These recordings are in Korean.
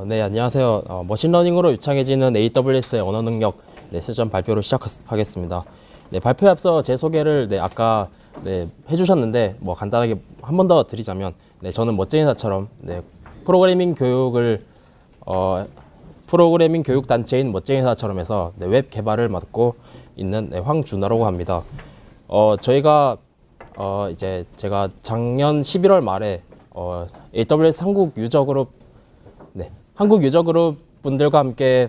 네, 안녕하세요. 머신러닝으로 유창해지는 AWS의 언어 능력 세션 발표를 시작하겠습니다. 네, 발표에 앞서 제 소개를 아까 해주셨는데 간단하게 한 번 더 드리자면 저는 멋쟁이사처럼 프로그래밍 교육을 프로그래밍 교육 단체인 멋쟁이사처럼 해서 웹 개발을 맡고 있는 황준하라고 합니다. 저희가 이제 제가 작년 11월 말에 AWS 한국 유저 그룹 분들과 함께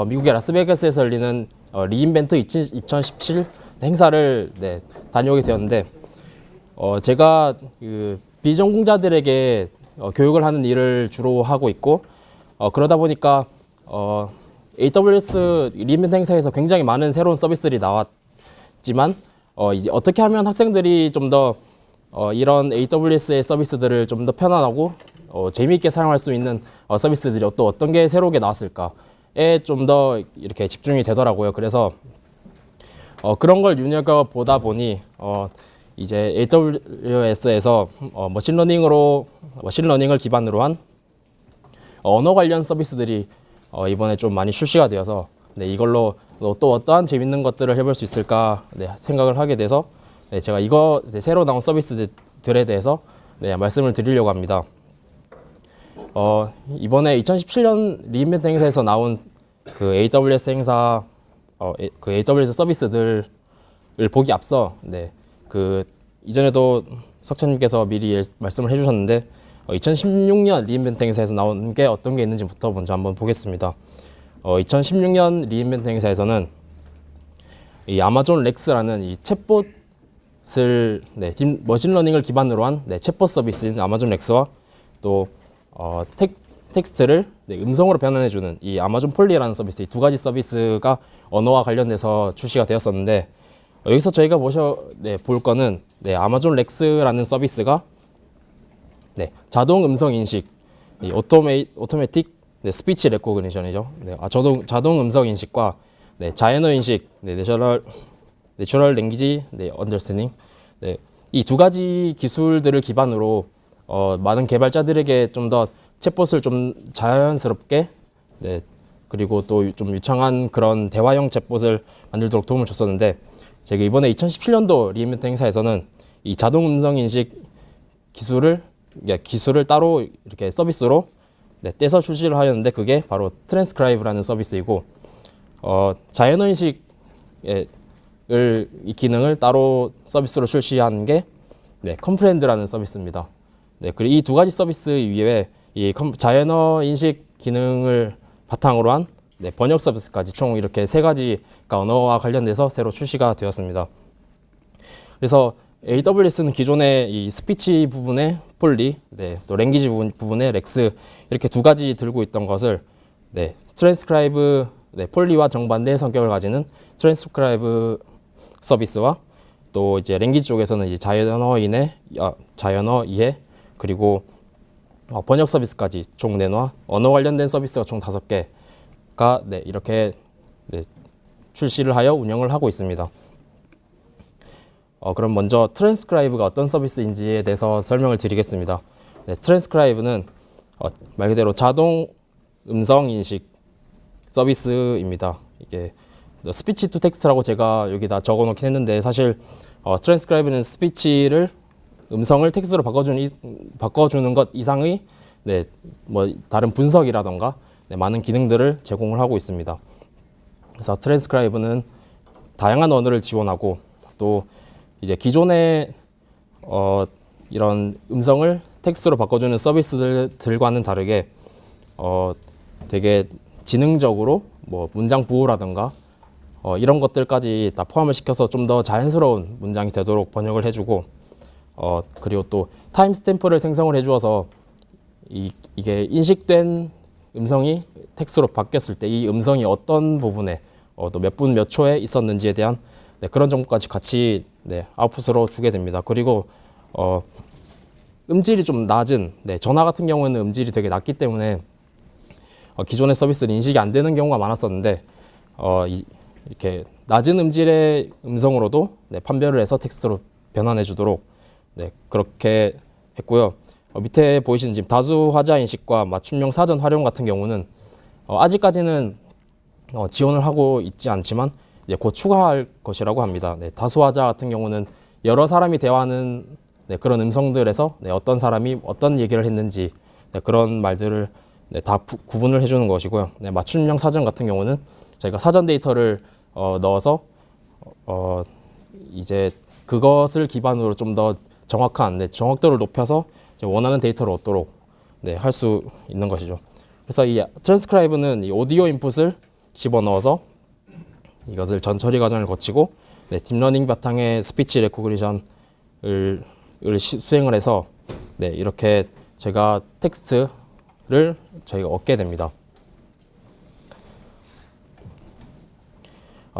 미국의 라스베가스에서 열리는 리인벤트 2017 행사를 다녀오게 되었는데 제가 그 비전공자들에게 교육을 하는 일을 주로 하고 있고 그러다 보니까 AWS 리인벤트 행사에서 굉장히 많은 새로운 서비스들이 나왔지만 이제 어떻게 하면 학생들이 좀 더 이런 AWS의 서비스들을 좀 더 편안하고 재미있게 사용할 수 있는 서비스들이 또 어떤 게 새롭게 나왔을까에 좀 더 이렇게 집중이 되더라고요. 그래서 그런 걸 눈여겨보다 보니 이제 AWS에서 머신러닝을 기반으로 한 언어 관련 서비스들이 이번에 좀 많이 출시가 되어서 이걸로 또 어떠한 재밌는 것들을 해볼 수 있을까 생각을 하게 돼서 제가 이거 새로 나온 서비스들에 대해서 말씀을 드리려고 합니다. 이번에 2017년 리인벤트 행사에서 나온 그 AWS 행사, 그 AWS 서비스들을 보기 앞서, 그 이전에도 석찬님께서 미리 말씀을 해주셨는데, 2016년 리인벤트 행사에서 나온 게 어떤 게 있는지부터 먼저 한번 보겠습니다. 2016년 리인벤트 행사에서는 이 아마존 렉스라는 이 챗봇을 머신러닝을 기반으로 한 챗봇 서비스인 아마존 렉스와 또 텍스트를 음성으로 변환해주는 이 아마존 폴리라는 서비스, 이 두 가지 서비스가 언어와 관련돼서 출시가 되었었는데 여기서 저희가 볼 거는 아마존 렉스라는 서비스가 자동 음성 인식, 오토매틱 스피치 레코그니션이죠. 자동 음성 인식과 자연어 인식, 내추럴 랭귀지 언더스탠딩, 이 두 가지 기술들을 기반으로 많은 개발자들에게 좀 더 챗봇을 좀 자연스럽게 그리고 또 좀 유창한 그런 대화형 챗봇을 만들도록 도움을 줬었는데 제가 이번에 2017년도 리인벤트 행사에서는 이 자동 음성 인식 기술을 따로 이렇게 서비스로 떼서 출시를 하였는데 그게 바로 트랜스크라이브라는 서비스이고 자연어 인식을 이 기능을 따로 서비스로 출시한 게 컴프렌드라는 서비스입니다. 그리고 이 두 가지 서비스 이외에 이 자연어 인식 기능을 바탕으로 한 번역 서비스까지 총 이렇게 세 가지가 언어와 관련돼서 새로 출시가 되었습니다. 그래서 AWS는 기존에 이 스피치 부분에 폴리, 또 랭귀지 부분에 렉스 이렇게 두 가지 들고 있던 것을 트랜스크라이브, 폴리와 정반대의 성격을 가지는 트랜스크라이브 서비스와 또 이제 랭귀지 쪽에서는 이제 자연어 이해 그리고 번역 서비스까지 총 내놓아 언어 관련된 서비스가 총 5개가 이렇게 출시를 하여 운영을 하고 있습니다. 그럼 먼저 트랜스크라이브가 어떤 서비스인지에 대해서 설명을 드리겠습니다. 트랜스크라이브는 말 그대로 자동 음성 인식 서비스입니다. 이게 스피치 투 텍스트라고 제가 여기다 적어 놓긴 했는데 사실 트랜스크라이브는 스피치를 음성을 텍스트로 바꿔주는 것 이상의 다른 분석이라던가 많은 기능들을 제공을 하고 있습니다. 그래서 트랜스크라이브는 다양한 언어를 지원하고 또 이제 기존의 이런 음성을 텍스트로 바꿔주는 서비스들과는 다르게 되게 지능적으로 문장 보호라던가 이런 것들까지 다 포함을 시켜서 좀 더 자연스러운 문장이 되도록 번역을 해주고 그리고 또 타임 스탬프를 생성을 해주어서 이게 인식된 음성이 텍스트로 바뀌었을 때 이 음성이 어떤 부분에 또 몇 분 몇 초에 있었는지에 대한 그런 정보까지 같이 아웃풋으로 주게 됩니다. 그리고 음질이 좀 낮은 전화 같은 경우는 음질이 되게 낮기 때문에 기존의 서비스는 인식이 안 되는 경우가 많았었는데 이렇게 낮은 음질의 음성으로도 판별을 해서 텍스트로 변환해 주도록 그렇게 했고요. 밑에 보이시는 지금 다수 화자 인식과 맞춤형 사전 활용 같은 경우는 아직까지는 지원을 하고 있지 않지만 이제 곧 추가할 것이라고 합니다. 네, 다수 화자 같은 경우는 여러 사람이 대화하는 그런 음성들에서 어떤 사람이 어떤 얘기를 했는지 그런 말들을 다 구분을 해주는 것이고요. 맞춤형 사전 같은 경우는 저희가 사전 데이터를 넣어서 이제 그것을 기반으로 좀 더 정확한 정확도를 높여서 원하는 데이터를 얻도록 할 수 있는 것이죠. 그래서 이 트랜스크라이브는 이 오디오 인풋을 집어넣어서 이것을 전 처리 과정을 거치고 딥러닝 바탕의 스피치 레코그니션을 수행을 해서 이렇게 제가 텍스트를 저희가 얻게 됩니다.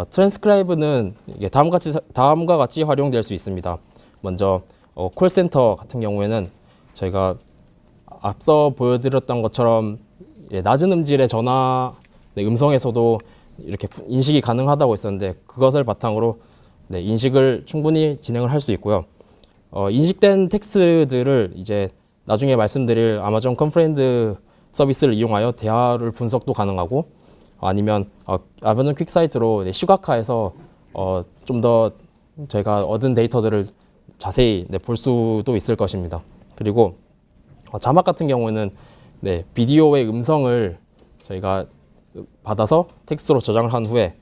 트랜스크라이브는 이게 다음과 같이 활용될 수 있습니다. 먼저 콜센터 같은 경우에는 저희가 앞서 보여드렸던 것처럼 낮은 음질의 전화 음성에서도 이렇게 인식이 가능하다고 했었는데 그것을 바탕으로 인식을 충분히 진행을 할 수 있고요. 인식된 텍스트들을 이제 나중에 말씀드릴 아마존 컨프렌드 서비스를 이용하여 대화를 분석도 가능하고 아니면 아마존 퀵사이트로 시각화해서 좀 더 저희가 얻은 데이터들을 자세히 볼 수도 있을 것입니다. 그리고 자막 같은 경우는 비디오의 음성을 저희가 받아서 텍스트로 저장을 한 후에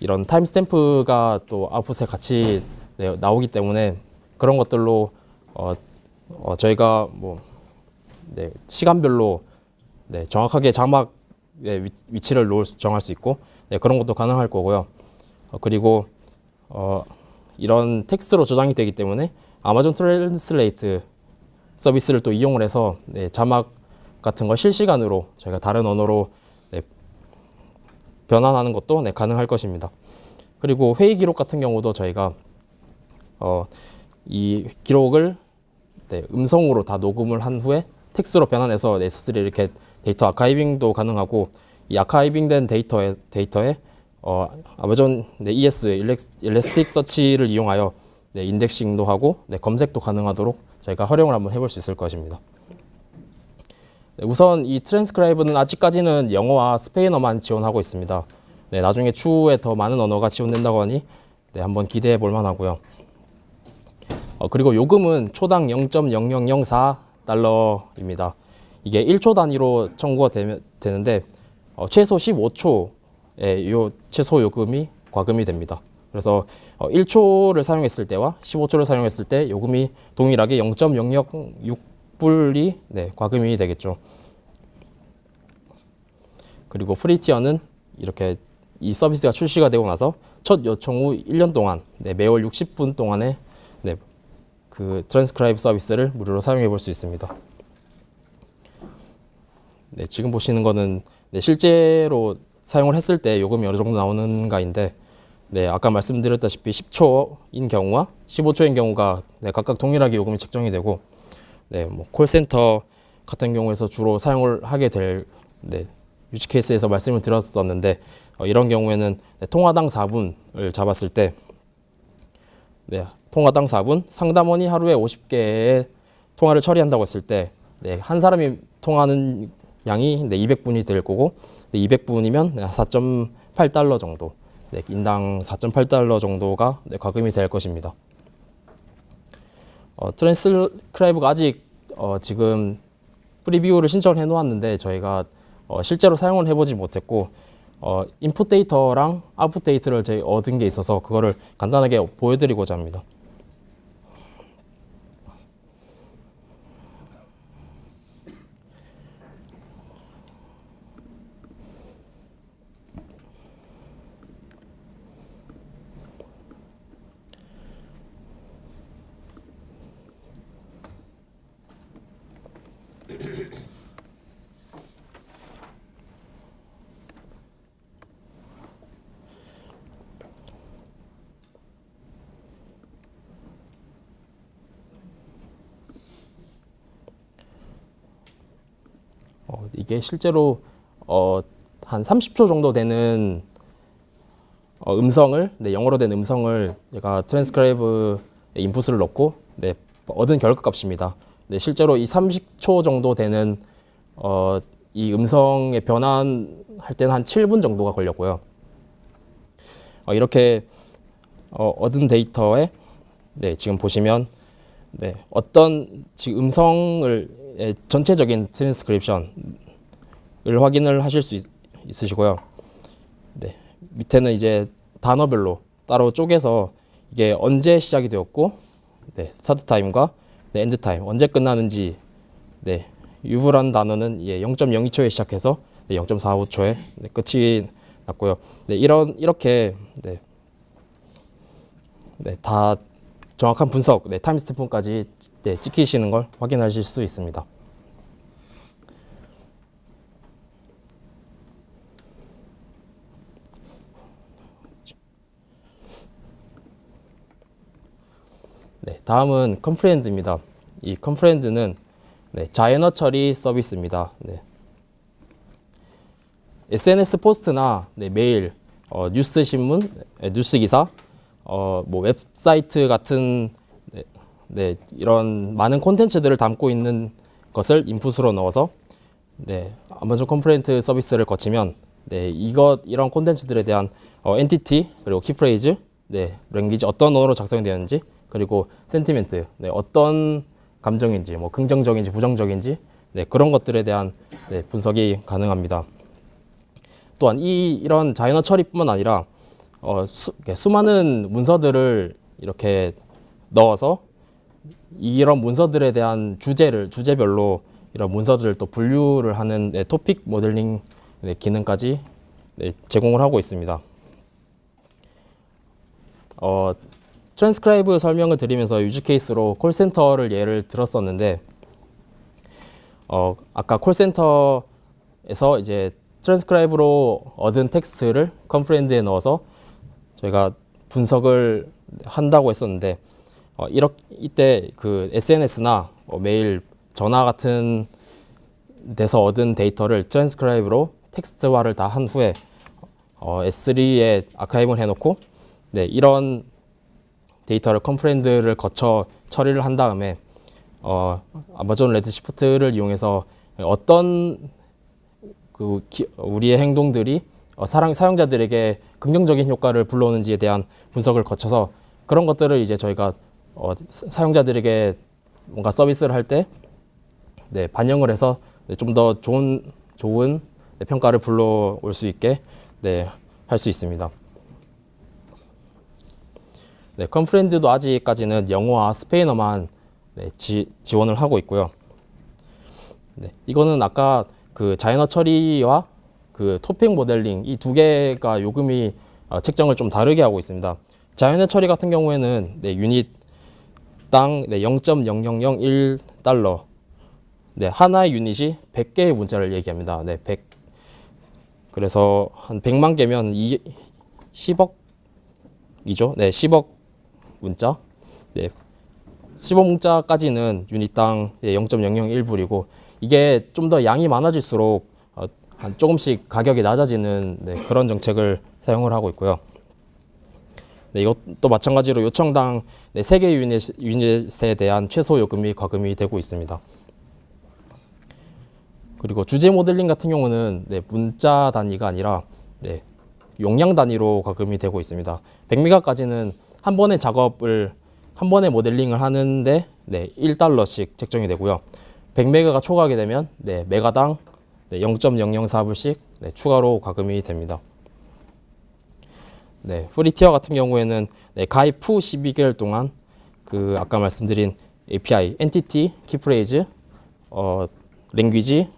이런 타임스탬프가 또 아웃풋에 같이 나오기 때문에 그런 것들로 저희가 뭐 시간별로 정확하게 자막 위치를 정할 수 있고 그런 것도 가능할 거고요. 그리고 이런 텍스트로 저장이 되기 때문에 아마존 트랜슬레이트 서비스를 또 이용을 해서 자막 같은 걸 실시간으로 저희가 다른 언어로 변환하는 것도 가능할 것입니다. 그리고 회의 기록 같은 경우도 저희가 이 기록을 음성으로 다 녹음을 한 후에 텍스트로 변환해서 S3 이렇게 데이터 아카이빙도 가능하고 이 아카이빙된 데이터에 아마존 ES 일레스틱 서치를 이용하여 인덱싱도 하고 검색도 가능하도록 저희가 활용을 한번 해볼 수 있을 것입니다. 우선 이 트랜스크라이브는 아직까지는 영어와 스페인어만 지원하고 있습니다. 나중에 추후에 더 많은 언어가 지원된다고 하니 한번 기대해 볼 만하고요. 그리고 요금은 초당 0.0004달러입니다. 이게 1초 단위로 청구가 되는데 최소 15초의 요 최소 요금이 과금이 됩니다. 그래서 1초를 사용했을 때와 15초를 사용했을 때 요금이 동일하게 0.006불이 과금이 되겠죠. 그리고 프리티어는 이렇게 이 서비스가 출시가 되고 나서 첫 요청 후 1년 동안 매월 60분 동안의 그 트랜스크라이브 서비스를 무료로 사용해 볼 수 있습니다. 지금 보시는 거는 실제로 사용을 했을 때 요금이 어느 정도 나오는가인데 아까 말씀드렸다시피 10초인 경우와 15초인 경우가 각각 동일하게 요금이 책정이 되고 뭐 콜센터 같은 경우에서 주로 사용을 하게 될 유지 케이스에서 말씀을 드렸었는데 이런 경우에는 통화당 4분을 잡았을 때 통화당 4분, 상담원이 하루에 50개의 통화를 처리한다고 했을 때 한 사람이 통화하는 양이 200분이 될 거고 200분이면 4.8달러 정도, 인당 4.8달러 정도가 과금이 될 것입니다. 트랜스크라이브가 아직 지금 프리뷰를 신청을 해 놓았는데 저희가 실제로 사용을 해보지 못했고 인풋 데이터랑 아웃풋 데이터를 저희 얻은 게 있어서 그거를 간단하게 보여드리고자 합니다. 이게 실제로 한 30초 정도 되는 음성을 영어로 된 음성을 제가 트랜스크라이브 인풋을 넣고 얻은 결과 값입니다. 네, 실제로 이 30초 정도 되는 이 음성의 변환할 때는 한 7분 정도가 걸렸고요. 이렇게 얻은 데이터에 네, 지금 보시면 네, 어떤 지금 음성을 전체적인 트랜스크립션을 확인을 하실 수 있으시고요. 네, 밑에는 이제 단어별로 따로 쪼개서 이게 언제 시작이 되었고, 네, 스타트 타임과 네, 엔드 타임 언제 끝나는지, 네, 유브라는 단어는 0.02초에 시작해서 0.45초에 네, 끝이 났고요. 네, 이렇게 네, 네, 다 정확한 분석, 네, 타임 스탬프까지 네, 찍히시는 걸 확인하실 수 있습니다. 네, 다음은 컴프레hen드입니다. 이 컴프레hen드는 네, 자연어 처리 서비스입니다. 네. SNS 포스트나 네, 메일, 뉴스 신문, 뉴스 기사, 뭐 웹사이트 같은 네, 이런 많은 콘텐츠들을 담고 있는 것을 인풋으로 넣어서 네, 아마존 컴프레hen드 서비스를 거치면 네, 이런 콘텐츠들에 대한 엔티티 그리고 키프레이즈, 네, 랭귀지 어떤 언어로 작성이 되는지 그리고 센티멘트, 네, 어떤 감정인지, 뭐 긍정적인지 부정적인지, 네, 그런 것들에 대한 네, 분석이 가능합니다. 또한 이런 자연어 처리뿐만 아니라 수많은 문서들을 이렇게 넣어서 이런 문서들에 대한 주제별로 이런 문서들을 또 분류를 하는 네, 토픽 모델링 네, 기능까지 네, 제공을 하고 있습니다. 트랜스크라이브 설명을 드리면서 유즈 케이스로 콜센터를 예를 들었었는데 아까 콜센터에서 이제 트랜스크라이브로 얻은 텍스트를 컴프레hen드에 넣어서 저희가 분석을 한다고 했었는데 이때 그 SNS나 메일, 전화 같은 데서 얻은 데이터를 트랜스크라이브로 텍스트화를 다 한 후에 S3에 아카이브를 해놓고 네, 이런 데이터를 컴프레hen드를 거쳐 처리를 한 다음에 아마존 레드시프트를 이용해서 어떤 우리의 행동들이 사용자들에게 긍정적인 효과를 불러오는지에 대한 분석을 거쳐서 그런 것들을 이제 저희가 사용자들에게 뭔가 서비스를 할 때 네, 반영을 해서 좀 더 좋은 평가를 불러올 수 있게 네, 할 수 있습니다. 네, 컴프레hen드도 아직까지는 영어와 스페인어만 네, 지원을 하고 있고요. 네, 이거는 아까 그 자연어 처리와 그 토픽 모델링 이 두 개가 요금이 책정을 좀 다르게 하고 있습니다. 자연어 처리 같은 경우에는 네, 유닛당 네, 0.0001달러, 네, 하나의 유닛이 100개의 문자를 얘기합니다. 네, 100. 그래서 한 100만 개면 10억이죠. 네, 10억 문자. 네, 10억 문자까지는 유닛당 0.001불이고 이게 좀 더 양이 많아질수록 한 조금씩 가격이 낮아지는 네, 그런 정책을 사용을 하고 있고요. 네, 이것도 마찬가지로 요청당 네, 3개 유닛에 대한 최소 요금이 과금이 되고 있습니다. 그리고 주제 모델링 같은 경우는 네, 문자 단위가 아니라 네, 용량 단위로 과금이 되고 있습니다. 100메가까지는 한 번의 모델링을 하는데 네, 1달러씩 책정이 되고요. 100메가가 초과하게 되면 네, 메가당 네, 0.004불씩 네, 추가로 과금이 됩니다. 네, 프리티어 같은 경우에는 네, 가입 후 12개월 동안 그 아까 말씀드린 API, 엔티티, 키프레이즈, 랭귀지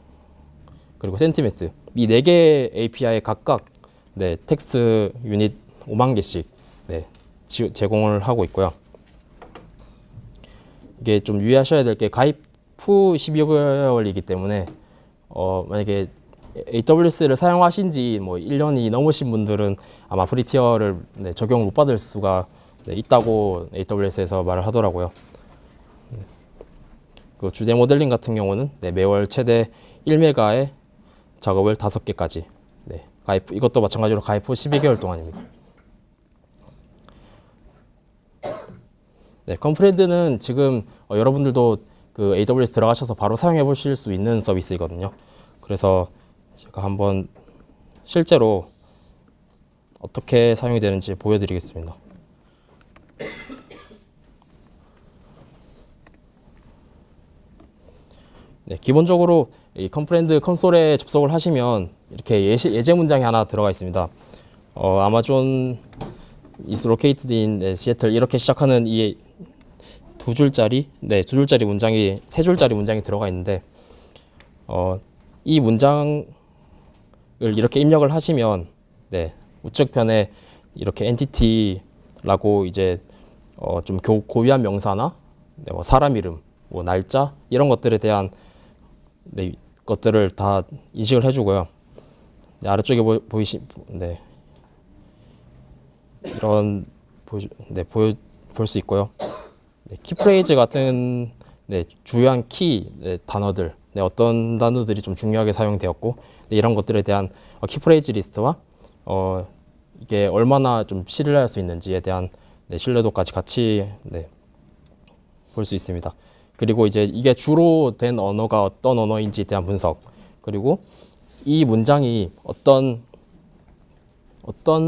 그리고 센티멘트 이 4개 API 각각 네, 텍스트 유닛 5만 개씩 네, 제공을 하고 있고요. 이게 좀 유의하셔야 될 게 가입 후 12개월이기 때문에 만약에 AWS를 사용하신 지 뭐 1년이 넘으신 분들은 아마 프리티어를 네, 적용을 못 받을 수가 네, 있다고 AWS에서 말을 하더라고요. 그 주제 모델링 같은 경우는 네, 매월 최대 1메가의 작업을 5개까지 네, 이것도 마찬가지로 가입 후 12개월 동안입니다. 네, 컴프레hen드는 지금 여러분들도 그 AWS 들어가셔서 바로 사용해 보실 수 있는 서비스이거든요. 그래서 제가 한번 실제로 어떻게 사용이 되는지 보여드리겠습니다. 네, 기본적으로 이 컴프렌드 콘솔에 접속을 하시면 이렇게 예제 문장이 하나 들어가 있습니다. 아마존 is located in Seattle 이렇게 시작하는 이 두 줄짜리 문장이 세 줄짜리 문장이 들어가 있는데 이 문장을 이렇게 입력을 하시면 네, 우측편에 이렇게 엔티티라고 이제 좀 고유한 명사나 네, 뭐 사람 이름, 뭐 날짜 이런 것들에 대한 네, 것들을 다 인식을 해주고요. 네, 아래쪽에 네, 이런 볼 수 있고요. 네, 키프레이즈 같은 네, 주요한 키 네, 단어들, 네, 어떤 단어들이 좀 중요하게 사용되었고 네, 이런 것들에 대한 키프레이즈 리스트와 이게 얼마나 좀 신뢰할 수 있는지에 대한 네, 신뢰도까지 같이 네, 볼 수 있습니다. 그리고 이제 이게 주로 된 언어가 어떤 언어인지에 대한 분석, 그리고 이 문장이 어떤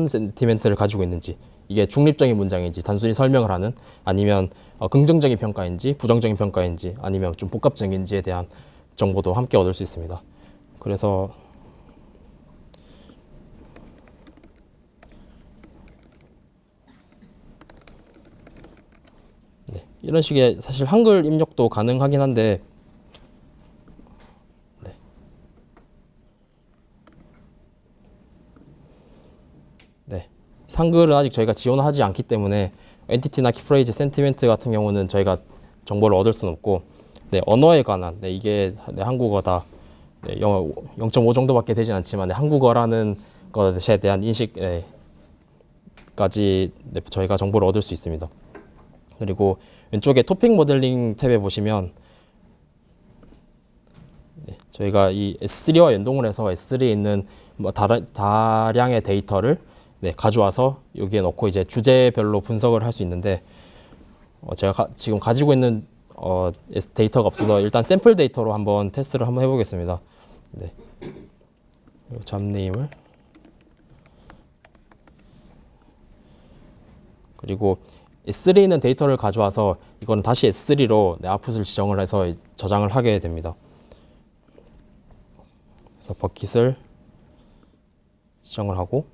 센티멘트를 가지고 있는지, 이게 중립적인 문장인지 단순히 설명을 하는, 아니면 긍정적인 평가인지 부정적인 평가인지, 아니면 좀 복합적인지에 대한 정보도 함께 얻을 수 있습니다. 그래서 네, 이런 식의 사실 한글 입력도 가능하긴 한데 네, 한글은 아직 저희가 지원하지 않기 때문에 엔티티나 키프레이즈, 센티멘트 같은 경우는 저희가 정보를 얻을 수는 없고 네, 언어에 관한 네, 이게 네, 한국어다 네, 영어 0.5 정도밖에 되진 않지만 네, 한국어라는 것에 대한 인식까지 네, 저희가 정보를 얻을 수 있습니다. 그리고 왼쪽에 토픽 모델링 탭에 보시면 네, 저희가 이 S3와 연동을 해서 S3에 있는 뭐 다량의 데이터를 네, 가져와서 여기에 넣고 이제 주제별로 분석을 할 수 있는데 제가 지금 가지고 있는 데이터가 없어서 일단 샘플 데이터로 한번 테스트를 한번 해보겠습니다. 네. 잡네임을 그리고 S3에 있는 데이터를 가져와서 이거는 다시 S3로 네, 아웃풋을 지정을 해서 저장을 하게 됩니다. 그래서 버킷을 지정을 하고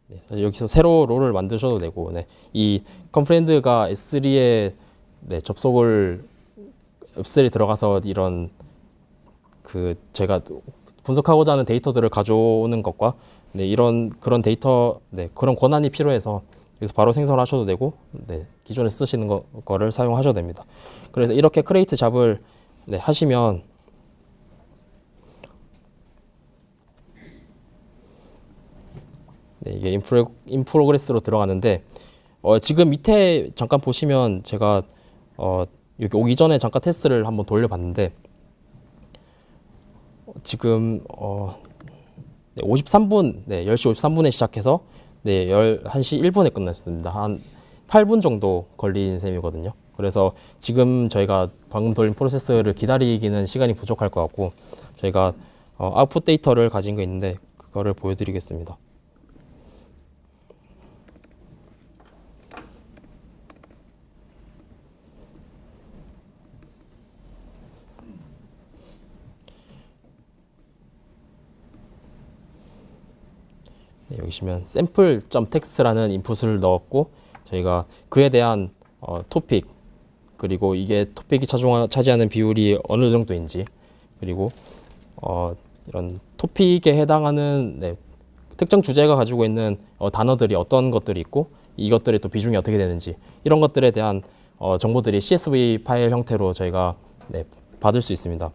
네, 사실 여기서 새로 롤을 만드셔도 되고 네, 이 컴프렌드가 S3에 네, 접속을 S3에 들어가서 이런 그 제가 분석하고자 하는 데이터들을 가져오는 것과 네, 그런 데이터 네, 그런 권한이 필요해서 여기서 바로 생성하셔도 되고 네, 기존에 쓰시는 거를 사용하셔도 됩니다. 그래서 이렇게 크레이트 잡을 네, 하시면 네, 이게 인프로그레스로 들어가는데 지금 밑에 잠깐 보시면 제가 여기 오기 전에 잠깐 테스트를 한번 돌려봤는데 지금 53분, 네, 10시 53분에 시작해서 네, 11시 1분에 끝났습니다. 한 8분 정도 걸린 셈이거든요. 그래서 지금 저희가 방금 돌린 프로세스를 기다리기는 시간이 부족할 것 같고 저희가 아웃풋 데이터를 가진 거 있는데 그거를 보여드리겠습니다. 네, 여기 보시면 sample.txt라는 인풋을 넣었고 저희가 그에 대한 토픽 그리고 이게 토픽이 차지하는 비율이 어느 정도인지 그리고 이런 토픽에 해당하는 네, 특정 주제가 가지고 있는 단어들이 어떤 것들이 있고 이것들의 또 비중이 어떻게 되는지 이런 것들에 대한 정보들이 CSV 파일 형태로 저희가 네, 받을 수 있습니다.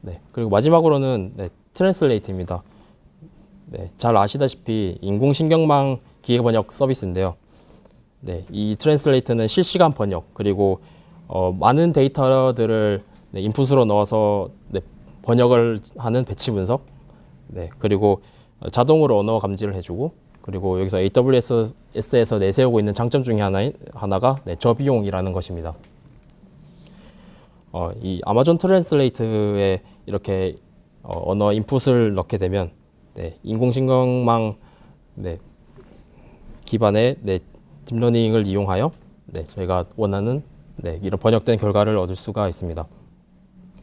네, 그리고 마지막으로는 네, 트랜슬레이트입니다. 네, 잘 아시다시피 인공신경망 기계번역 서비스인데요. 네, 이 트랜슬레이트는 실시간 번역 그리고 많은 데이터들을 네, 인풋으로 넣어서 네, 번역을 하는 배치 분석, 네, 그리고 자동으로 언어 감지를 해주고, 그리고 여기서 AWS에서 내세우고 있는 장점 중에 하나가 네, 저비용이라는 것입니다. 이 아마존 트랜슬레이트에 이렇게 언어 인풋을 넣게 되면 네, 인공지능망 네, 기반의 네, 딥러닝을 이용하여 네, 저희가 원하는 네, 이런 번역된 결과를 얻을 수가 있습니다.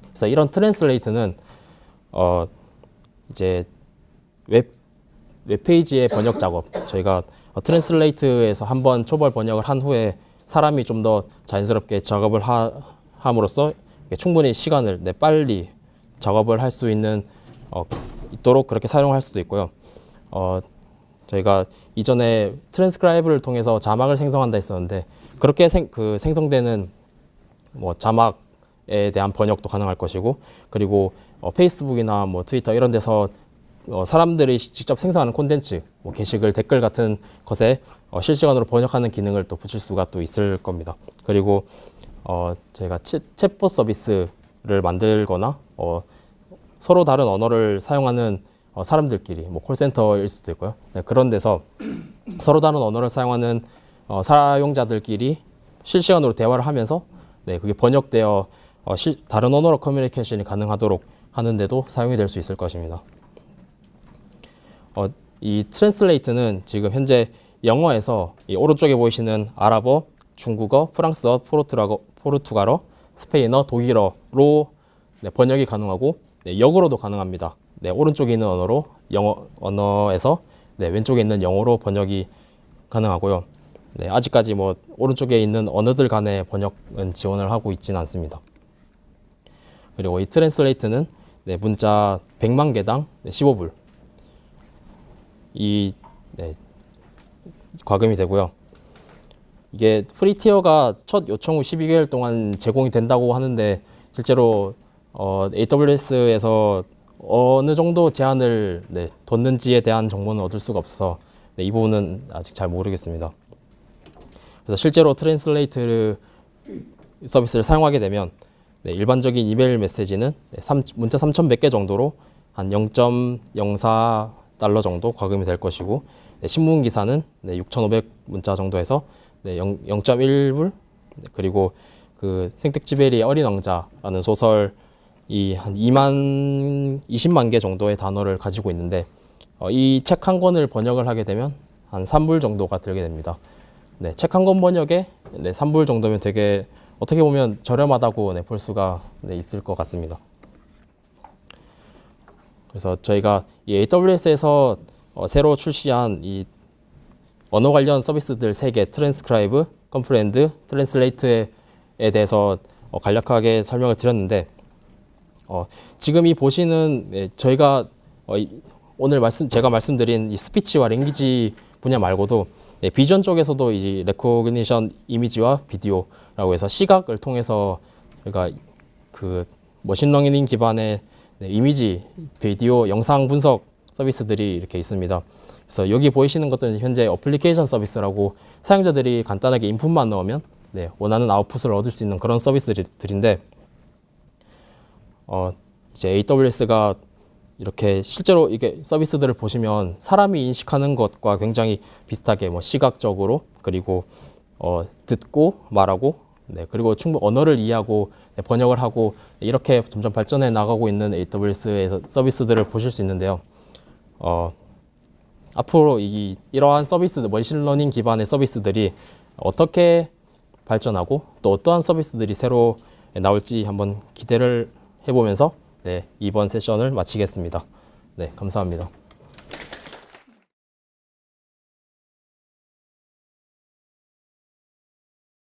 그래서 이런 트랜슬레이트는 이제 웹페이지의 번역 작업, 저희가 트랜슬레이트에서 한번 초벌 번역을 한 후에 사람이 좀 더 자연스럽게 작업을 함으로써 충분히 시간을 빨리 작업을 할 수 있도록 그렇게 사용할 수도 있고요. 저희가 이전에 트랜스크라이브를 통해서 자막을 생성한다 했었는데 그렇게 생성되는 뭐 자막에 대한 번역도 가능할 것이고, 그리고 페이스북이나 뭐 트위터 이런 데서 사람들이 직접 생성하는 콘텐츠, 뭐 게시글, 댓글 같은 것에 실시간으로 번역하는 기능을 또 붙일 수가 또 있을 겁니다. 그리고 저희가 챗봇 서비스를 만들거나 서로 다른 언어를 사용하는 사람들끼리, 뭐 콜센터일 수도 있고요. 네, 그런 데서 서로 다른 언어를 사용하는 사용자들끼리 실시간으로 대화를 하면서 네, 그게 번역되어 다른 언어로 커뮤니케이션이 가능하도록 하는데도 사용이 될 수 있을 것입니다. 이 트랜슬레이트는 지금 현재 영어에서 이 오른쪽에 보이시는 아랍어, 중국어, 프랑스어, 포르투갈어, 스페인어, 독일어로 네, 번역이 가능하고 네, 역으로도 가능합니다. 네, 오른쪽에 있는 언어에서 네, 왼쪽에 있는 영어로 번역이 가능하고요. 네, 아직까지 뭐 오른쪽에 있는 언어들 간의 번역은 지원을 하고 있지는 않습니다. 그리고 이 트랜슬레이트는 네, 문자 100만 개당 15불 네, 과금이 되고요. 이게 프리티어가 첫 요청 후 12개월 동안 제공이 된다고 하는데 실제로 AWS에서 어느 정도 제한을 네, 뒀는지에 대한 정보는 얻을 수가 없어서 네, 이 부분은 아직 잘 모르겠습니다. 그래서 실제로 트랜슬레이트 서비스를 사용하게 되면 네, 일반적인 이메일 메시지는 네, 문자 3,100개 정도로 한 0.04달러 정도 과금이 될 것이고, 네, 신문 기사는 네, 6,500 문자 정도 해서 네, 0.1불, 네, 그리고 그 생텍쥐베리의 어린 왕자라는 소설이 한 20만 개 정도의 단어를 가지고 있는데 이 책 한 권을 번역을 하게 되면 한 3불 정도가 들게 됩니다. 네, 책 한 권 번역에 네, 3불 정도면 되게 어떻게 보면 저렴하다고 네, 볼 수가 네, 있을 것 같습니다. 그래서 저희가 이 AWS에서 새로 출시한 이 언어 관련 서비스들 3개, 트랜스크라이브, 컴프렌드, 트랜슬레이트에 대해서 간략하게 설명을 드렸는데 지금 이 보시는 네, 저희가 오늘 제가 말씀드린 이 스피치와 랭귀지 분야 말고도 네, 비전 쪽에서도 이 레코그니션 이미지와 비디오라고 해서 시각을 통해서 저희가 그 머신러닝 기반의 네, 이미지, 비디오, 영상 분석 서비스들이 이렇게 있습니다. 그래서 여기 보이시는 것들은 현재 어플리케이션 서비스라고 사용자들이 간단하게 인풋만 넣으면 네, 원하는 아웃풋을 얻을 수 있는 그런 서비스들인데 이제 AWS가 이렇게 실제로 이게 서비스들을 보시면 사람이 인식하는 것과 굉장히 비슷하게 뭐 시각적으로 그리고 듣고 말하고 네, 그리고 충분히 언어를 이해하고 네, 번역을 하고 네, 이렇게 점점 발전해 나가고 있는 AWS에서 서비스들을 보실 수 있는데요. 앞으로 이러한 서비스들, 머신러닝 기반의 서비스들이 어떻게 발전하고 또 어떠한 서비스들이 새로 나올지 한번 기대를 해보면서 네, 이번 세션을 마치겠습니다. 네, 감사합니다.